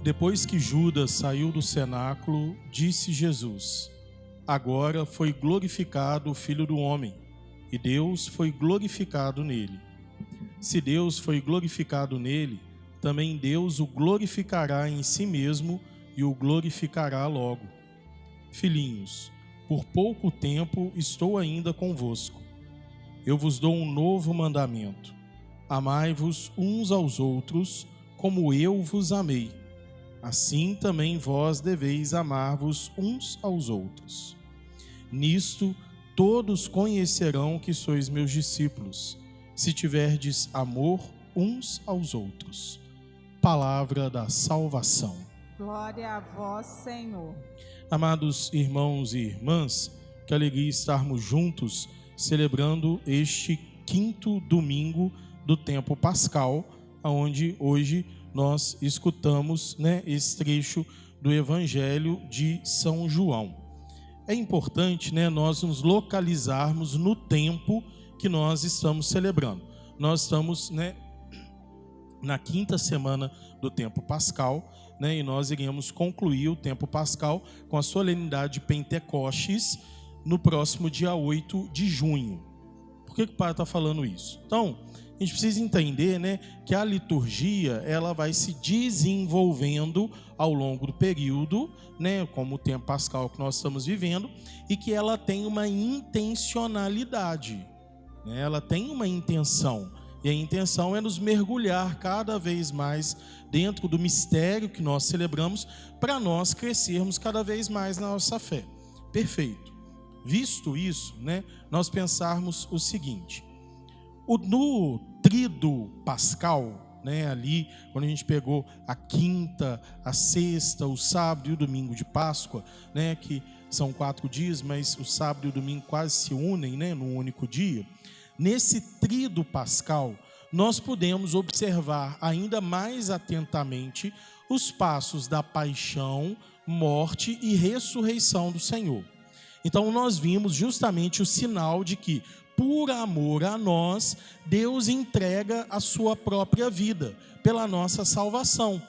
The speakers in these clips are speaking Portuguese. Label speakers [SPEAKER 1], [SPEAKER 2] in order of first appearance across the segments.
[SPEAKER 1] Depois que Judas saiu do cenáculo, disse Jesus: agora foi glorificado o Filho do Homem, e Deus foi glorificado nele. Se Deus foi glorificado nele, também Deus o glorificará em si mesmo e o glorificará logo. Filhinhos, por pouco tempo estou ainda convosco. Eu vos dou um novo mandamento: amai-vos uns aos outros, como eu vos amei. Assim também vós deveis amar-vos uns aos outros. Nisto todos conhecerão que sois meus discípulos, se tiverdes amor uns aos outros. Palavra da salvação.
[SPEAKER 2] Glória a vós, Senhor.
[SPEAKER 1] Amados irmãos e irmãs, que alegria estarmos juntos celebrando este 5º domingo do tempo pascal, onde hoje nós escutamos, esse trecho do Evangelho de São João. É importante, nós nos localizarmos no tempo que nós estamos celebrando. Nós estamos, na 5ª semana do tempo pascal, e nós iremos concluir o tempo pascal com a solenidade de Pentecostes no próximo dia 8 de junho. Por que o Pai está falando isso? Então, a gente precisa entender, que a liturgia ela vai se desenvolvendo ao longo do período, como o tempo pascal que nós estamos vivendo, e que ela tem uma intencionalidade, ela tem uma intenção. E a intenção é nos mergulhar cada vez mais dentro do mistério que nós celebramos, para nós crescermos cada vez mais na nossa fé. Perfeito. Visto isso, nós pensarmos o seguinte: no tríduo pascal, ali, quando a gente pegou a quinta, a sexta, o sábado e o domingo de Páscoa, que são 4 dias, mas o sábado e o domingo quase se unem, num único dia. Nesse tríduo pascal, nós podemos observar ainda mais atentamente os passos da paixão, morte e ressurreição do Senhor. Então nós vimos justamente o sinal de que, por amor a nós, Deus entrega a sua própria vida pela nossa salvação.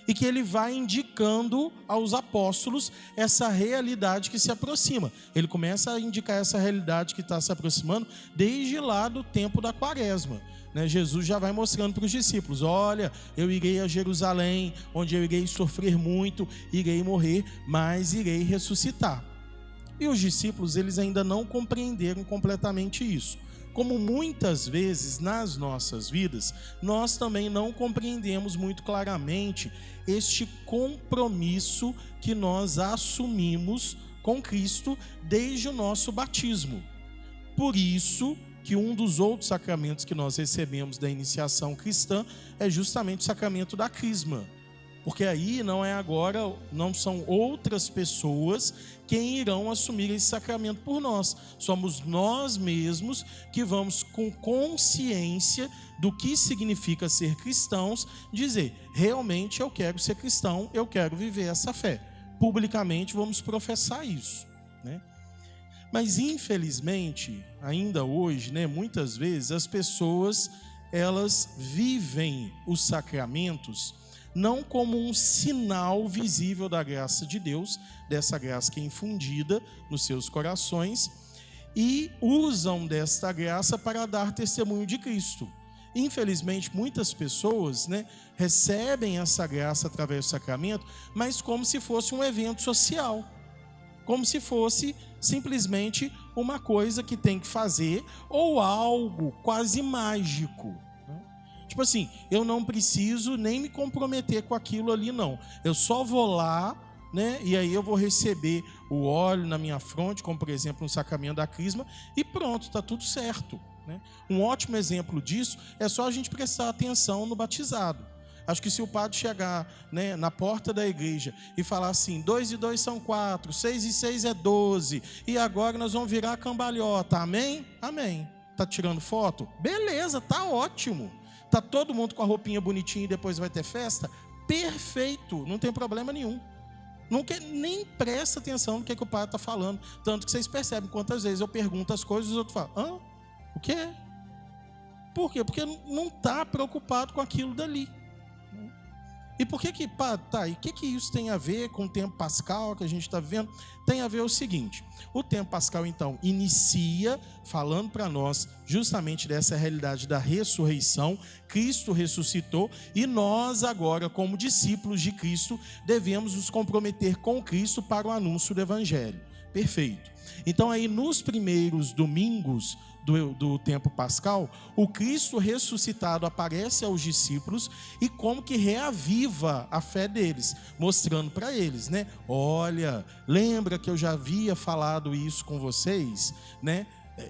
[SPEAKER 1] E que ele vai indicando aos apóstolos essa realidade que se aproxima. Ele começa a indicar essa realidade que está se aproximando desde lá do tempo da Quaresma. Jesus já vai mostrando para os discípulos: olha, eu irei a Jerusalém, onde eu irei sofrer muito, irei morrer, mas irei ressuscitar. E os discípulos, eles ainda não compreenderam completamente isso. Como muitas vezes nas nossas vidas, nós também não compreendemos muito claramente este compromisso que nós assumimos com Cristo desde o nosso batismo. Por isso que um dos outros sacramentos que nós recebemos da iniciação cristã é justamente o sacramento da crisma. Porque aí não são outras pessoas quem irão assumir esse sacramento por nós. Somos nós mesmos que vamos, com consciência do que significa ser cristãos, dizer: realmente eu quero ser cristão, eu quero viver essa fé. Publicamente vamos professar isso, Mas infelizmente, ainda hoje, muitas vezes as pessoas elas vivem os sacramentos não como um sinal visível da graça de Deus, dessa graça que é infundida nos seus corações, e usam desta graça para dar testemunho de Cristo. Infelizmente, muitas pessoas recebem essa graça através do sacramento, mas como se fosse um evento social, como se fosse simplesmente uma coisa que tem que fazer, ou algo quase mágico. Tipo assim, eu não preciso nem me comprometer com aquilo ali, não. Eu só vou lá, e aí eu vou receber o óleo na minha fronte, como por exemplo no sacramento da crisma, e pronto, está tudo certo. Um ótimo exemplo disso é só a gente prestar atenção no batizado. Acho que se o padre chegar na porta da igreja e falar assim: 2 e 2 são 4, 6 e 6 é 12, e agora nós vamos virar cambalhota, amém? Amém. Tá tirando foto? Beleza, tá ótimo. Tá todo mundo com a roupinha bonitinha e depois vai ter festa? Perfeito, não tem problema nenhum. Nem presta atenção no que o pai está falando. Tanto que vocês percebem quantas vezes eu pergunto as coisas e os outros falam: hã? O quê? Por quê? Porque não está preocupado com aquilo dali. E por que e o que isso tem a ver com o tempo pascal que a gente está vivendo? Tem a ver o seguinte: o tempo pascal, então, inicia falando para nós justamente dessa realidade da ressurreição. Cristo ressuscitou e nós agora, como discípulos de Cristo, devemos nos comprometer com Cristo para o anúncio do Evangelho. Perfeito. Então aí nos primeiros domingos do tempo pascal, o Cristo ressuscitado aparece aos discípulos e como que reaviva a fé deles, mostrando para eles, né? Olha, lembra que eu já havia falado isso com vocês, né?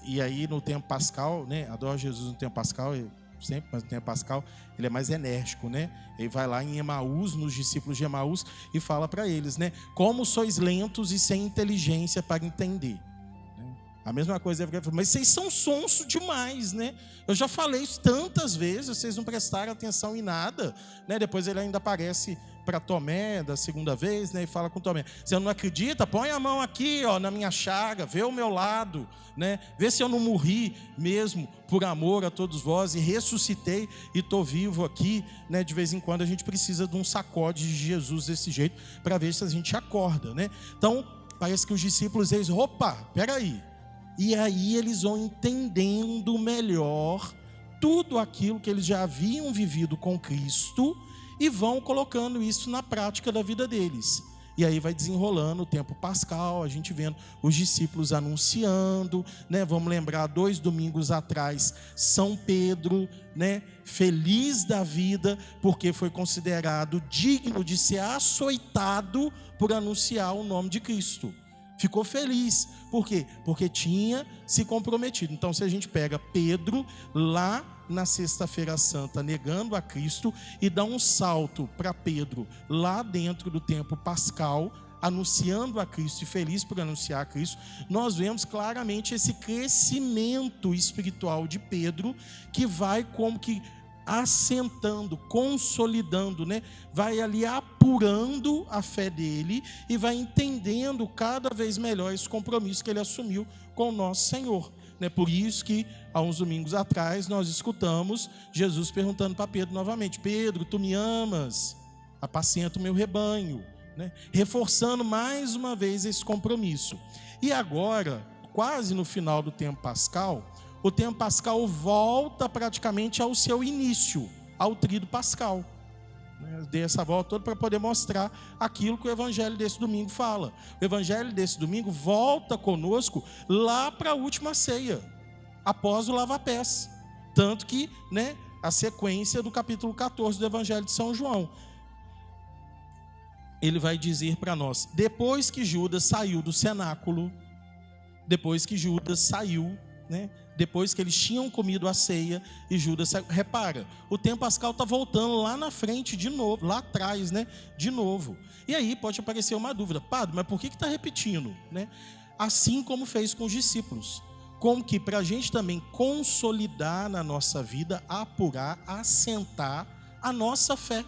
[SPEAKER 1] E aí no tempo pascal, né? Adoro Jesus no tempo pascal, sempre, mas no tempo pascal ele é mais enérgico, né? Ele vai lá em Emaús, nos discípulos de Emaús, e fala para eles, né? Como sois lentos e sem inteligência para entender. A mesma coisa, mas vocês são sonso demais, né? Eu já falei isso tantas vezes, vocês não prestaram atenção em nada, né? Depois ele ainda aparece para Tomé da segunda vez, né? E fala com Tomé: você não acredita? Põe a mão aqui, ó, na minha chaga, vê o meu lado, né? Vê se eu não morri mesmo por amor a todos vós e ressuscitei e estou vivo aqui, né? De vez em quando a gente precisa de um sacode de Jesus desse jeito para ver se a gente acorda, né? Então parece que os discípulos eles, opa, peraí. E aí eles vão entendendo melhor tudo aquilo que eles já haviam vivido com Cristo e vão colocando isso na prática da vida deles. E aí vai desenrolando o tempo pascal, a gente vendo os discípulos anunciando, né? Vamos lembrar, 2 domingos atrás, São Pedro, né? Feliz da vida, porque foi considerado digno de ser açoitado por anunciar o nome de Cristo. Ficou feliz. Por quê? Porque tinha se comprometido. Então, se a gente pega Pedro lá na Sexta-feira Santa, negando a Cristo, e dá um salto para Pedro lá dentro do tempo pascal, anunciando a Cristo e feliz por anunciar a Cristo, nós vemos claramente esse crescimento espiritual de Pedro, que vai como que assentando, consolidando, né? Vai ali apurando a fé dele e vai entendendo cada vez melhor esse compromisso que ele assumiu com o nosso Senhor, né? Por isso que há uns domingos atrás nós escutamos Jesus perguntando para Pedro novamente: Pedro, tu me amas? Apacenta o meu rebanho, né? Reforçando mais uma vez esse compromisso. E agora, quase no final do tempo pascal, o tempo pascal volta praticamente ao seu início, ao tríduo pascal. Eu dei essa volta toda para poder mostrar aquilo que o evangelho desse domingo fala. O evangelho desse domingo volta conosco lá para a última ceia, após o lava-pés. Tanto que, né, a sequência do capítulo 14 do evangelho de São João, ele vai dizer para nós: depois que Judas saiu do cenáculo, né? Depois que eles tinham comido a ceia e Judas saiu. Repara, o tempo pascal está voltando lá na frente de novo, lá atrás, né? De novo. E aí pode aparecer uma dúvida: padre, mas por que está repetindo, né? Assim como fez com os discípulos. Como que para a gente também consolidar na nossa vida, apurar, assentar a nossa fé.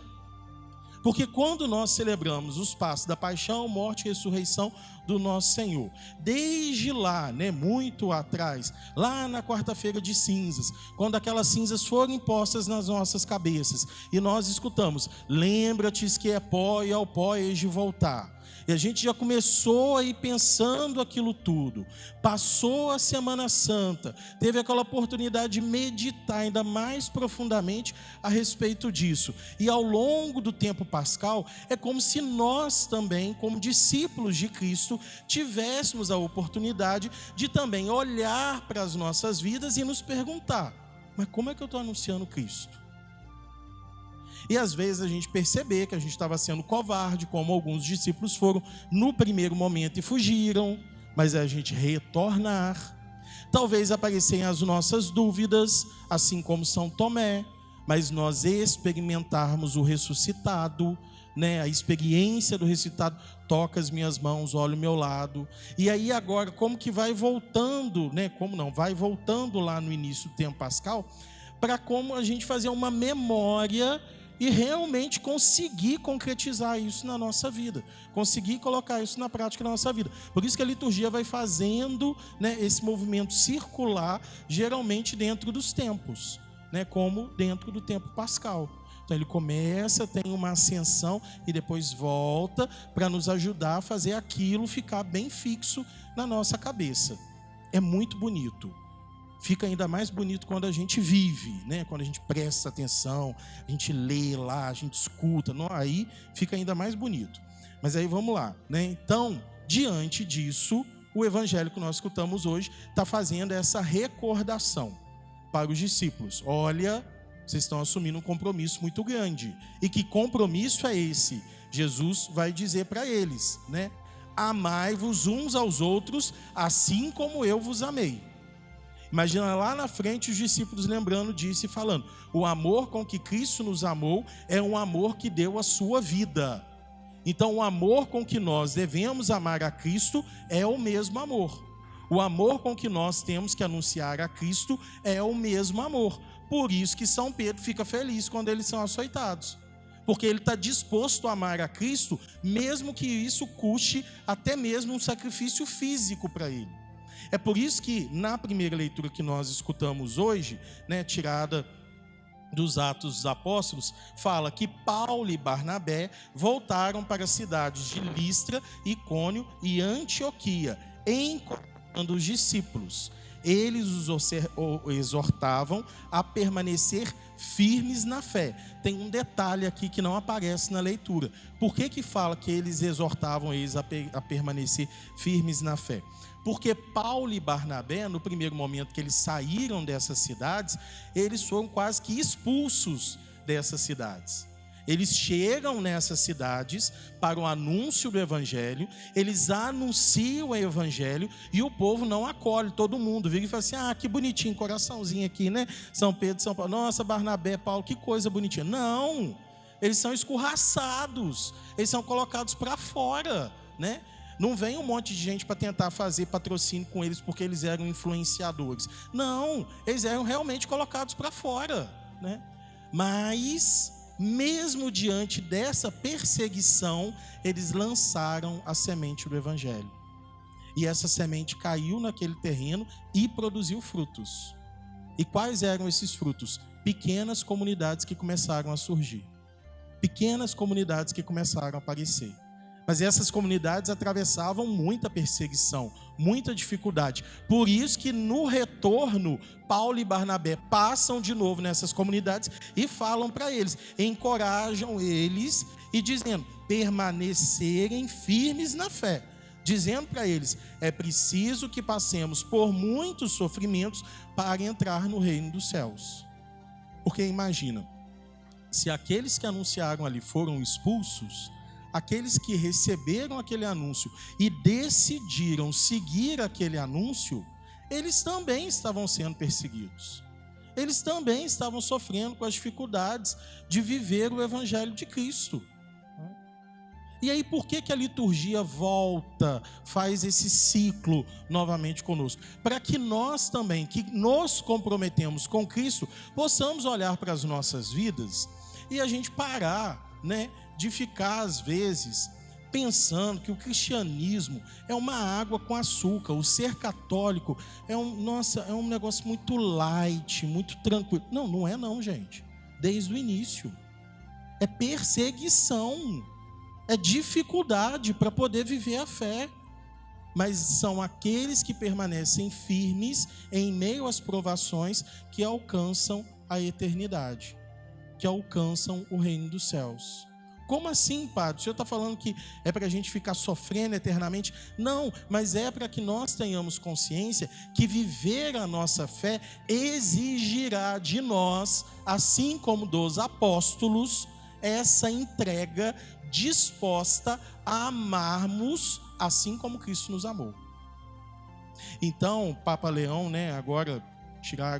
[SPEAKER 1] Porque quando nós celebramos os passos da paixão, morte e ressurreição do nosso Senhor, desde lá, né, muito atrás, lá na quarta-feira de cinzas, quando aquelas cinzas foram impostas nas nossas cabeças, e nós escutamos: lembra-te que é pó e ao pó hei de voltar. E a gente já começou a ir pensando aquilo tudo. Passou a Semana Santa, teve aquela oportunidade de meditar ainda mais profundamente a respeito disso. E ao longo do tempo pascal, é como se nós também, como discípulos de Cristo, tivéssemos a oportunidade de também olhar para as nossas vidas e nos perguntar: mas como é que eu estou anunciando Cristo? E às vezes a gente perceber que a gente estava sendo covarde, como alguns discípulos foram no primeiro momento e fugiram, mas a gente retornar. Talvez aparecerem as nossas dúvidas, assim como São Tomé, mas nós experimentarmos o ressuscitado, né? A experiência do ressuscitado: toca as minhas mãos, olha o meu lado. E aí agora, como que vai voltando, né? Como não? Vai voltando lá no início do tempo pascal, para como a gente fazer uma memória e realmente conseguir concretizar isso na nossa vida, conseguir colocar isso na prática na nossa vida. Por isso que a liturgia vai fazendo, né, esse movimento circular, geralmente dentro dos tempos, né, como dentro do tempo pascal. Então ele começa, tem uma ascensão e depois volta para nos ajudar a fazer aquilo ficar bem fixo na nossa cabeça. É muito bonito. Fica ainda mais bonito quando a gente vive, né? Quando a gente presta atenção, a gente lê lá, a gente escuta, não? Aí fica ainda mais bonito. Mas aí vamos lá, né? Então, diante disso, o evangelho que nós escutamos hoje está fazendo essa recordação para os discípulos. Olha, vocês estão assumindo um compromisso muito grande. E que compromisso é esse? Jesus vai dizer para eles, né? Amai-vos uns aos outros, assim como eu vos amei. Imagina lá na frente os discípulos lembrando disso e falando: o amor com que Cristo nos amou é um amor que deu a sua vida. Então o amor com que nós devemos amar a Cristo é o mesmo amor. O amor com que nós temos que anunciar a Cristo é o mesmo amor. Por isso que São Pedro fica feliz quando eles são açoitados. Porque ele está disposto a amar a Cristo, mesmo que isso custe até mesmo um sacrifício físico para ele. É por isso que na primeira leitura que nós escutamos hoje, né, tirada dos Atos dos Apóstolos, fala que Paulo e Barnabé voltaram para as cidades de Listra, Icônio e Antioquia, encontrando os discípulos. Eles os exortavam a permanecer firmes na fé. Tem um detalhe aqui que não aparece na leitura. Por que fala que eles exortavam eles a permanecer firmes na fé? Porque Paulo e Barnabé, no primeiro momento que eles saíram dessas cidades, eles foram quase que expulsos dessas cidades. Eles chegam nessas cidades para o anúncio do evangelho, eles anunciam o evangelho e o povo não acolhe, todo mundo vira e fala assim: ah, que bonitinho, coraçãozinho aqui, né? São Pedro, São Paulo, nossa, Barnabé, Paulo, que coisa bonitinha. Não, eles são escorraçados, eles são colocados para fora, né? Não vem um monte de gente para tentar fazer patrocínio com eles porque eles eram influenciadores. Não, eles eram realmente colocados para fora, né? Mas mesmo diante dessa perseguição, eles lançaram a semente do evangelho. E essa semente caiu naquele terreno e produziu frutos. E quais eram esses frutos? Pequenas comunidades que começaram a surgir. Pequenas comunidades que começaram a aparecer. Mas essas comunidades atravessavam muita perseguição, muita dificuldade. Por isso que no retorno, Paulo e Barnabé passam de novo nessas comunidades e falam para eles, encorajam eles e dizendo, permanecerem firmes na fé. Dizendo para eles, é preciso que passemos por muitos sofrimentos para entrar no reino dos céus. Porque imagina, se aqueles que anunciaram ali foram expulsos, aqueles que receberam aquele anúncio e decidiram seguir aquele anúncio, eles também estavam sendo perseguidos. Eles também estavam sofrendo com as dificuldades de viver o evangelho de Cristo. E aí, por que a liturgia volta, faz esse ciclo novamente conosco? Para que nós também, que nos comprometemos com Cristo, possamos olhar para as nossas vidas e a gente parar, né, de ficar, às vezes, pensando que o cristianismo é uma água com açúcar, o ser católico é um negócio muito light, muito tranquilo. Não, não é não, gente. Desde o início. É perseguição, é dificuldade para poder viver a fé. Mas são aqueles que permanecem firmes em meio às provações que alcançam a eternidade, que alcançam o reino dos céus. Como assim, padre? O senhor está falando que é para a gente ficar sofrendo eternamente? Não, mas é para que nós tenhamos consciência que viver a nossa fé exigirá de nós, assim como dos apóstolos, essa entrega disposta a amarmos assim como Cristo nos amou. Então, Papa Leão, né, agora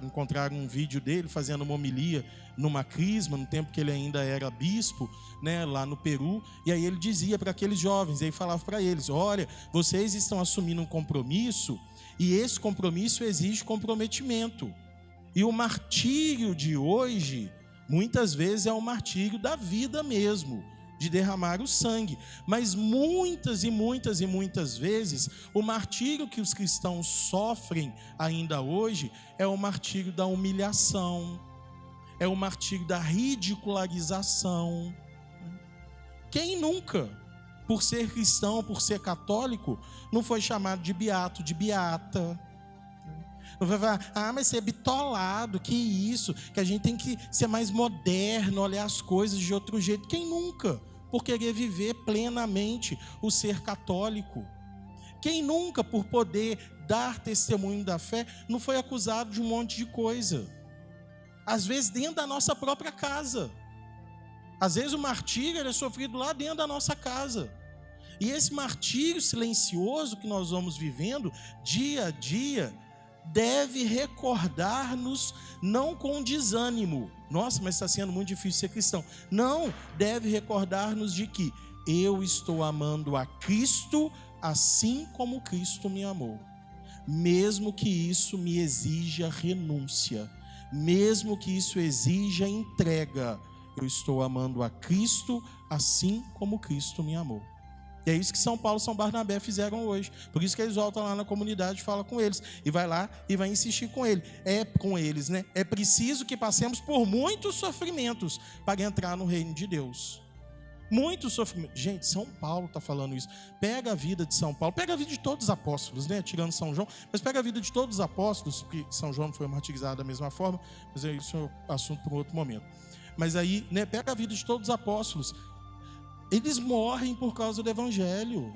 [SPEAKER 1] encontraram um vídeo dele fazendo uma homilia numa crisma, no tempo que ele ainda era bispo, né, lá no Peru, e aí ele dizia para aqueles jovens, aí falava para eles, olha, vocês estão assumindo um compromisso, e esse compromisso exige comprometimento, e o martírio de hoje, muitas vezes é o martírio da vida mesmo, de derramar o sangue, mas muitas e muitas e muitas vezes o martírio que os cristãos sofrem ainda hoje é o martírio da humilhação, É o martírio da ridicularização. Quem nunca, por ser cristão, por ser católico, não foi chamado de beato, de beata? Não vai falar, mas você é bitolado, que isso? Que a gente tem que ser mais moderno, olhar as coisas de outro jeito. Quem nunca, por querer viver plenamente o ser católico? Quem nunca, por poder dar testemunho da fé, não foi acusado de um monte de coisa? Às vezes dentro da nossa própria casa. Às vezes o martírio é sofrido lá dentro da nossa casa. E esse martírio silencioso que nós vamos vivendo, dia a dia, deve recordar-nos, não com desânimo. Nossa, mas está sendo muito difícil ser cristão. Não, deve recordar-nos de que eu estou amando a Cristo assim como Cristo me amou. Mesmo que isso me exija renúncia, mesmo que isso exija entrega, eu estou amando a Cristo assim como Cristo me amou. E é isso que São Paulo e São Barnabé fizeram hoje. Por isso que eles voltam lá na comunidade e falam com eles. E vai lá e vai insistir com ele. Com eles, né? É preciso que passemos por muitos sofrimentos para entrar no reino de Deus. Muitos sofrimentos. Gente, São Paulo está falando isso. Pega a vida de São Paulo, pega a vida de todos os apóstolos, né? Tirando São João, mas pega a vida de todos os apóstolos, porque São João não foi martirizado da mesma forma, mas isso é assunto para um outro momento. Mas aí, né, pega a vida de todos os apóstolos. Eles morrem por causa do Evangelho.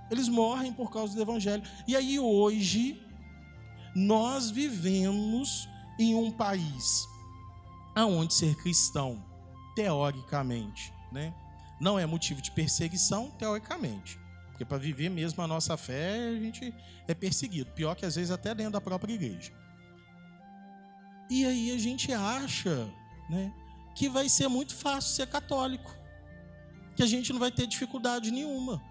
[SPEAKER 1] Eles morrem por causa do Evangelho. E aí hoje, nós vivemos em um país onde ser cristão, teoricamente, né, não é motivo de perseguição, teoricamente. Porque para viver mesmo a nossa fé, a gente é perseguido. Pior que às vezes até dentro da própria igreja. E aí a gente acha, né, que vai ser muito fácil ser católico. Que a gente não vai ter dificuldade nenhuma.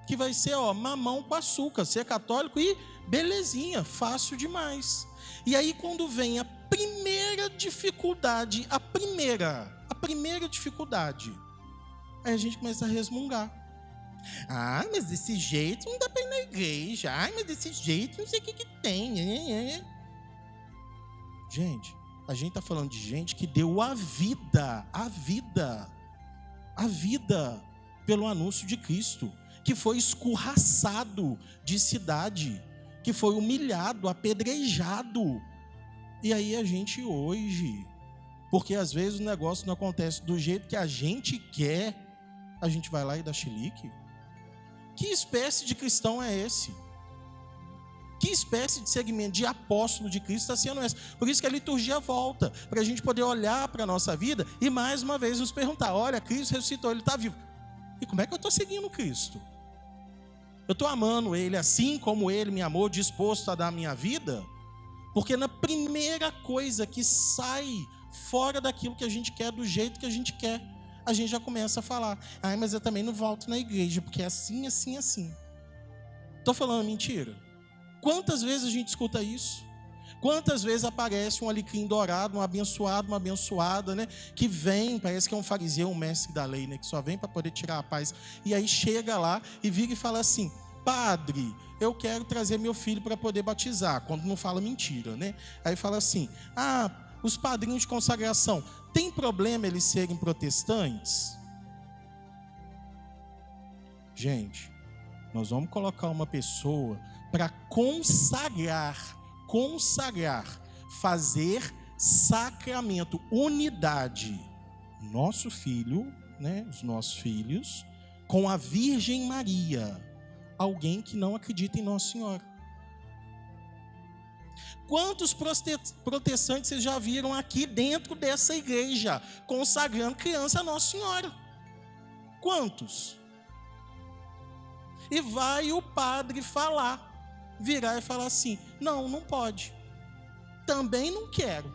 [SPEAKER 1] Que vai ser, mamão com açúcar, ser católico e belezinha, fácil demais. E aí quando vem a primeira dificuldade, a primeira dificuldade, aí a gente começa a resmungar. Mas desse jeito não dá para ir na igreja. Mas desse jeito não sei o que tem. Gente, a gente está falando de gente que deu a vida pelo anúncio de Cristo, que foi escorraçado de cidade, que foi humilhado, apedrejado. E aí a gente hoje, porque às vezes o negócio não acontece do jeito que a gente quer, a gente vai lá e dá chilique. Que espécie de cristão é esse? Que espécie de segmento de apóstolo de Cristo está sendo esse? Por isso que a liturgia volta, para a gente poder olhar para a nossa vida e mais uma vez nos perguntar, olha, Cristo ressuscitou, Ele está vivo. E como é que eu estou seguindo Cristo? Eu estou amando Ele assim como Ele me amou, disposto a dar a minha vida? Porque na primeira coisa que sai fora daquilo que a gente quer, do jeito que a gente quer, a gente já começa a falar, mas eu também não volto na igreja, porque é assim, assim, assim. Estou falando mentira? Quantas vezes a gente escuta isso? Quantas vezes aparece um alecrim dourado, um abençoado, uma abençoada, né? Que vem, parece que é um fariseu, um mestre da lei, né? Que só vem para poder tirar a paz. E aí chega lá e vira e fala assim, padre, eu quero trazer meu filho para poder batizar. Quando não fala mentira, né? Aí fala assim, os padrinhos de consagração, tem problema eles serem protestantes? Gente, nós vamos colocar uma pessoa para consagrar, fazer sacramento, unidade, nosso filho, né, os nossos filhos, com a Virgem Maria, alguém que não acredita em Nossa Senhora. Quantos protestantes vocês já viram aqui dentro dessa igreja, consagrando criança a Nossa Senhora? Quantos? E vai o padre virar e falar assim, não pode, também não quero,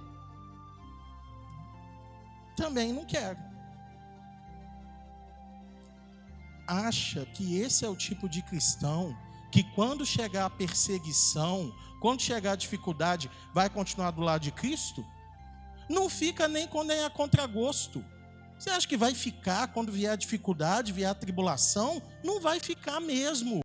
[SPEAKER 1] acha que esse é o tipo de cristão que quando chegar a perseguição, quando chegar a dificuldade, vai continuar do lado de Cristo? Não fica nem quando é a contragosto. Você acha que vai ficar quando vier a dificuldade, vier a tribulação? Não vai ficar mesmo.